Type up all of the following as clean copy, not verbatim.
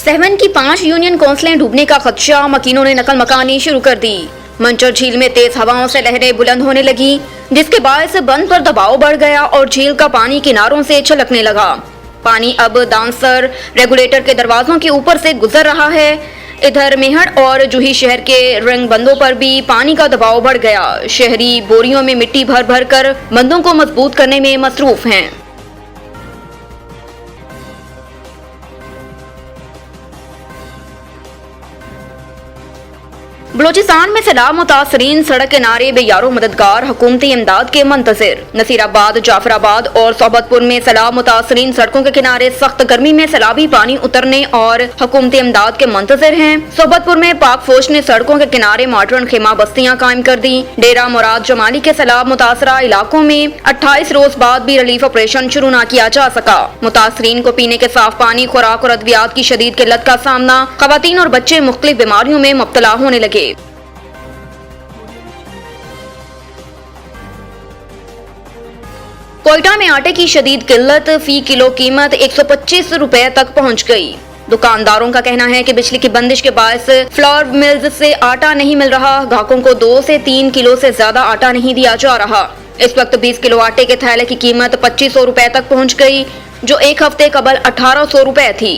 सहवन की 5 यूनियन काउंसिलें डूबने का खदशा, मकीनों ने नकल मकानी शुरू कर दी। मंचर झील में तेज हवाओं से लहरें बुलंद होने लगी, जिसके बायस बंद पर दबाव बढ़ गया और झील का पानी किनारों से छलकने लगा। पानी अब दांसर रेगुलेटर के दरवाजों के ऊपर से गुजर रहा है। इधर मेहड़ और जूही शहर के रंग बंदों पर भी पानी का दबाव बढ़ गया। शहरी बोरियों में मिट्टी भर भर कर बंदों को मजबूत करने में मसरूफ हैं। बलोचिस्तान में सैलाब मुतासरीन सड़क किनारे बेयारो मददगार, हुकूमती इमदाद के मुंतजिर। नसीराबाद, जाफराबाद और सोबतपुर में सैलाब मुतासरीन सड़कों के किनारे सख्त गर्मी में सैलाबी पानी उतरने और हुकूमती इमदाद के मुंतजिर हैं। सोबतपुर में पाक फौज ने सड़कों के किनारे मॉडर्न खेमा बस्तियां कायम कर दी। डेरा मुराद जमाली के सैलाब मुतासरा इलाकों में 28 रोज बाद भी रिलीफ ऑपरेशन शुरू न किया जा सका। मुतासरीन को पीने के साफ पानी, खुराक और अद्वियात की शदीद किल्लत का सामना। खवातीन और बच्चे मुख्तलिफ बीमारियों में मुब्तला होने लगे। कोयटा में आटे की शदीद किल्लत, फी किलो कीमत 125 रुपए तक पहुंच गई। दुकानदारों का कहना है कि बिजली की बंदिश के बायस फ्लोर मिल्स से आटा नहीं मिल रहा। ग्राहकों को 2 से 3 किलो से ज्यादा आटा नहीं दिया जा रहा। इस वक्त 20 किलो आटे के थैले की कीमत 2500 रुपए तक पहुंच गई, जो एक हफ्ते कबल 1800 रुपए थी।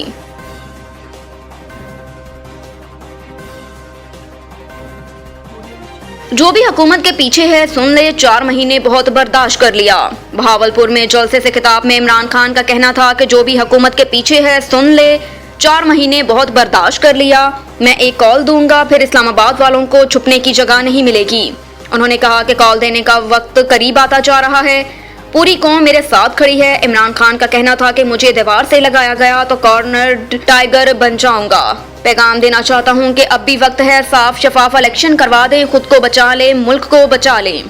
जो भी हुकूमत के पीछे है सुन ले, 4 महीने बहुत बर्दाश्त कर लिया। बहावलपुर में जलसे से खिताब में इमरान खान का कहना था कि जो भी हुकूमत के पीछे है सुन ले, 4 महीने बहुत बर्दाश्त कर लिया। मैं एक कॉल दूंगा, फिर इस्लामाबाद वालों को छुपने की जगह नहीं मिलेगी। उन्होंने कहा कि कॉल देने का वक्त करीब आता जा रहा है। पूरी कौम मेरे साथ खड़ी है। इमरान खान का कहना था कि मुझे दीवार से लगाया गया तो कॉर्नर टाइगर बन जाऊंगा। पैगाम देना चाहता हूं कि अब भी वक्त है, साफ शफाफ इलेक्शन करवा दें, खुद को बचा लें, मुल्क को बचा लें।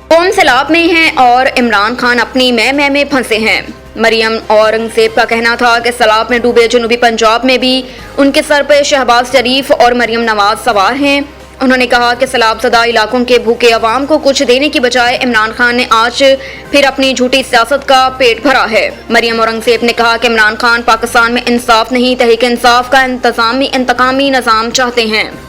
कौम सैलाब में है और इमरान खान अपनी मैं में फंसे हैं। मरियम औरंगजेब का कहना था कि सैलाब में डूबे जनूबी पंजाब में भी उनके सर पर शहबाज शरीफ और मरियम नवाज सवार हैं। उन्होंने कहा कि सैलाब ज़दा इलाकों के भूखे अवाम को कुछ देने की बजाय इमरान खान ने आज फिर अपनी झूठी सियासत का पेट भरा है। मरियम औरंगजेब ने कहा कि इमरान खान पाकिस्तान में इंसाफ नहीं, तहरीक इंसाफ का इंतकामी निज़ाम चाहते हैं।